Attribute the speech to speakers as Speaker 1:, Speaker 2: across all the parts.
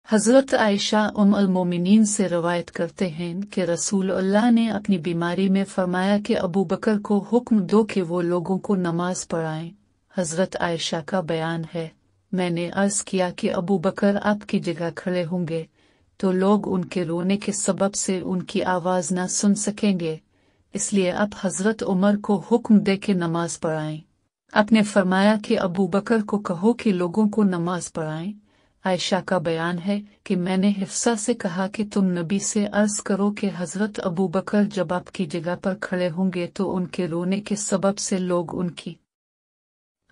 Speaker 1: हज़रत आयशा उम्मुल मोमिनीन से रवायत करते हैं कि रसूल अल्लाह ने अपनी बीमारी में फरमाया कि अबू बकर को हुक्म दो कि वो लोगों को नमाज पढ़ाएं। हज़रत आयशा का बयान है, मैंने अर्ज किया कि अबू बकर आपकी जगह खड़े होंगे तो लोग उनके रोने के सबब से उनकी आवाज़ न सुन सकेंगे, इसलिए आप हज़रत उमर को हुक्म दे के नमाज पढ़ाएं। आपने फरमाया कि अबू बकर को कहो कि लोगों को नमाज पढ़ाएं। आयशा का बयान है कि मैंने हिफ्सा से कहा कि तुम नबी से अर्ज करो कि हज़रत अबू बकर जब आपकी जगह पर खड़े होंगे तो उनके रोने के सबब से लोग उनकी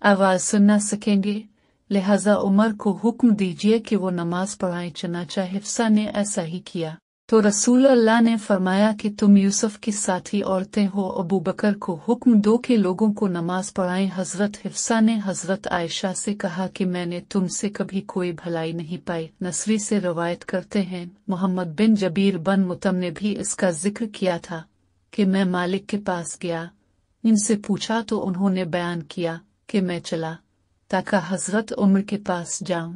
Speaker 1: आवाज़ सुन न सकेंगे, लिहाजा उमर को हुक्म दीजिए कि वो नमाज पढ़ाएं। चनाचा हिफ्सा ने ऐसा ही किया तो रसूल अल्लाह ने फरमाया कि तुम यूसुफ की साथी औरतें हो, अबू बकर को हुक्म दो कि लोगों को नमाज पढ़ाएं। हज़रत हिफ्सा ने हज़रत आयशा से कहा कि मैंने तुमसे कभी कोई भलाई नहीं पाई। नसरी से रवायत करते हैं, मोहम्मद बिन जबीर बन मुतम ने भी इसका जिक्र किया था कि मैं मालिक के पास गया, इनसे पूछा तो उन्होंने बयान किया कि मैं चला ताकि हज़रत उमर के पास जाऊं।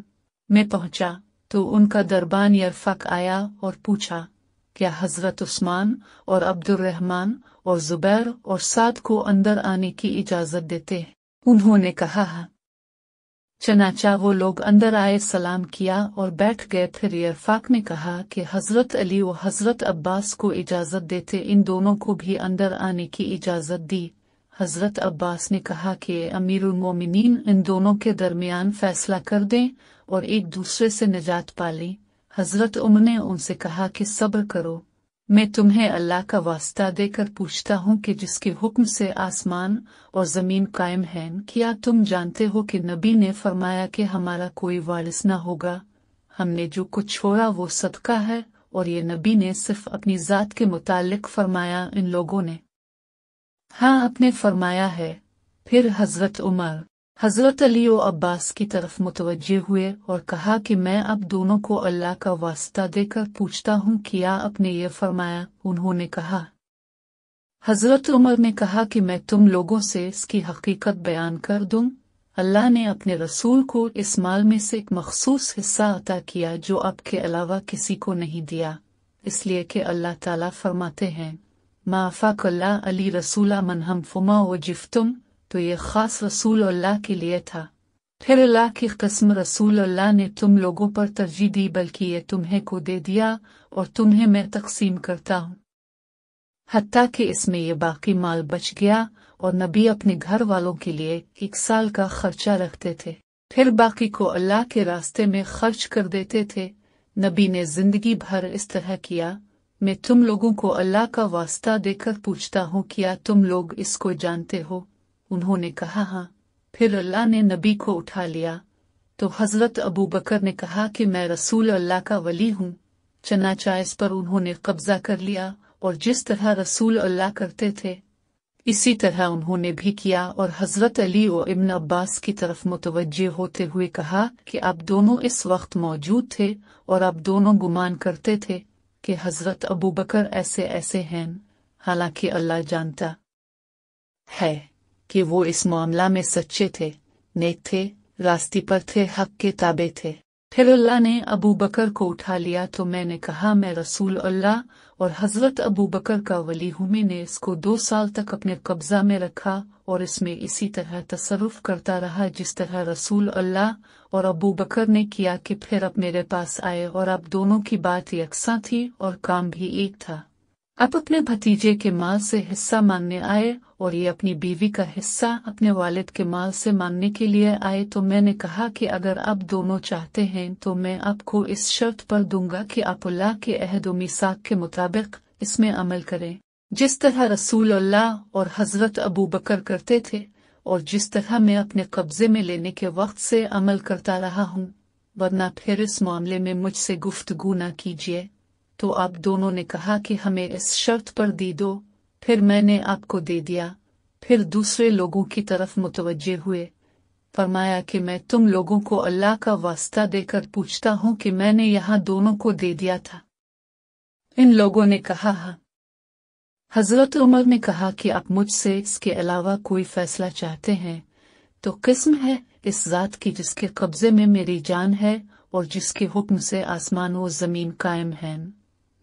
Speaker 1: मैं पहुंचा तो उनका दरबान यरफक आया और पूछा, क्या हज़रत उस्मान और अब्दुर्रहमान और जुबैर और साद को अंदर आने की इजाज़त देते हैं? उन्होंने कहा हाँ। चनाचा वो लोग अंदर आए, सलाम किया और बैठ गए। फिर यरफक ने कहा कि हज़रत अली व हज़रत अब्बास को इजाज़त देते, इन दोनों को भी अंदर आने की इजाज़त दी। हज़रत अब्बास ने कहा कि अमीरुल मोमिनीन इन दोनों के दरमियान फैसला कर दें और एक दूसरे से निजात पालें। हज़रत उमर ने उनसे कहा कि सब्र करो, मैं तुम्हें अल्लाह का वास्ता देकर पूछता हूँ कि जिसके हुक्म से आसमान और ज़मीन कायम हैं, क्या तुम जानते हो कि नबी ने फरमाया कि हमारा कोई वारिस न होगा, हमने जो कुछ छोड़ा वो सदका है, और ये नबी ने सिर्फ अपनी ज़ात के मुतालिक फरमाया, इन लोगों ने हाँ आपने फरमाया है। फिर हज़रत उमर हज़रत अली और अब्बास की तरफ मुतवज्जे हुए और कहा कि मैं अब दोनों को अल्लाह का वास्ता देकर पूछता हूँ, क्या आपने ये फरमाया? उन्होंने कहा। हज़रत उमर ने कहा कि मैं तुम लोगों से इसकी हकीकत बयान कर दूँ। अल्लाह ने अपने रसूल को इस माल में से एक मखसूस हिस्सा अता किया जो आपके अलावा किसी को नहीं दिया, इसलिए कि अल्लाह ताला फरमाते हैं, माफ़ाकल्ला अली रसूला मनहम फुमा व जिफ्तुम, तो ये ख़ास रसूल अल्लाह के लिए था। फिर अल्लाह की कसम रसूल अल्लाह ने तुम लोगों पर तरजीह दी, बल्कि ये तुम्हें को दे दिया और तुम्हें मैं तकसीम करता हूँ, हत्ता कि इसमें ये बाकी माल बच गया और नबी अपने घर वालों के लिए 1 साल का खर्चा रखते थे, फिर बाकी को अल्लाह के रास्ते में खर्च कर देते थे। नबी ने जिंदगी भर इस तरह किया। मैं तुम लोगों को अल्लाह का वास्ता देकर पूछता हूँ, क्या तुम लोग इसको जानते हो? उन्होंने कहा हाँ। फिर अल्लाह ने नबी को उठा लिया तो हज़रत अबू बकर ने कहा कि मैं रसूल अल्लाह का वली हूँ। चनाचा इस पर उन्होंने कब्जा कर लिया और जिस तरह रसूल अल्लाह करते थे इसी तरह उन्होंने भी किया, और हज़रत अली और इब्न अब्बास की तरफ मुतवज्जे होते हुए कहा कि आप दोनों इस वक्त मौजूद थे और आप दोनों गुमान करते थे कि हज़रत अबू बकर ऐसे ऐसे हैं, हालांकि अल्लाह जानता है कि वो इस मामला में सच्चे थे, नेक थे, रास्ते पर थे, हक के ताबे थे। फिर अल्लाह ने अबू बकर को उठा लिया तो मैंने कहा मैं रसूल अल्लाह और हज़रत अबू बकर का वली हूँ। मैंने इसको 2 साल तक अपने कब्जा में रखा और इसमें इसी तरह तसर्रुफ करता रहा जिस तरह रसूल अल्लाह और अबू बकर ने किया कि फिर अब मेरे पास आए और अब दोनों की बात यकसां थी और काम भी एक था। अब अपने भतीजे के माल से हिस्सा मांगने आए और ये अपनी बीवी का हिस्सा अपने वालिद के माल से मांगने के लिए आए, तो मैंने कहा कि अगर आप दोनों चाहते हैं तो मैं आपको इस शर्त पर दूंगा कि आप अल्लाह के अहद व मीसाक के मुताबिक इसमें अमल करें, जिस तरह रसूल अल्लाह और हज़रत अबू बकर करते थे और जिस तरह मैं अपने कब्जे में लेने के वक्त से अमल करता रहा हूँ, वरना फिर इस मामले में मुझसे गुफ्तगू न कीजिए। तो आप दोनों ने कहा कि हमें इस शर्त पर दी दो। फिर मैंने आपको दे दिया। फिर दूसरे लोगों की तरफ मुतवज्जे हुए, फरमाया कि मैं तुम लोगों को अल्लाह का वास्ता देकर पूछता हूँ कि मैंने यहाँ दोनों को दे दिया था। इन लोगों ने कहा हाँ। हज़रत उमर ने कहा कि आप मुझसे इसके अलावा कोई फैसला चाहते हैं तो किस्म है इस ज़ात की जिसके कब्जे में मेरी जान है اور جس کے حکم سے آسمان و زمین قائم ہیں،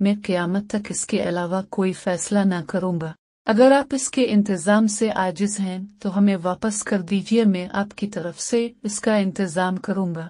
Speaker 1: میں قیامت تک اس کے علاوہ کوئی فیصلہ نہ کروں گا۔ اگر آپ اس کے انتظام سے عاجز ہیں تو ہمیں واپس کر دیجیے، میں آپ کی طرف سے اس کا انتظام کروں گا۔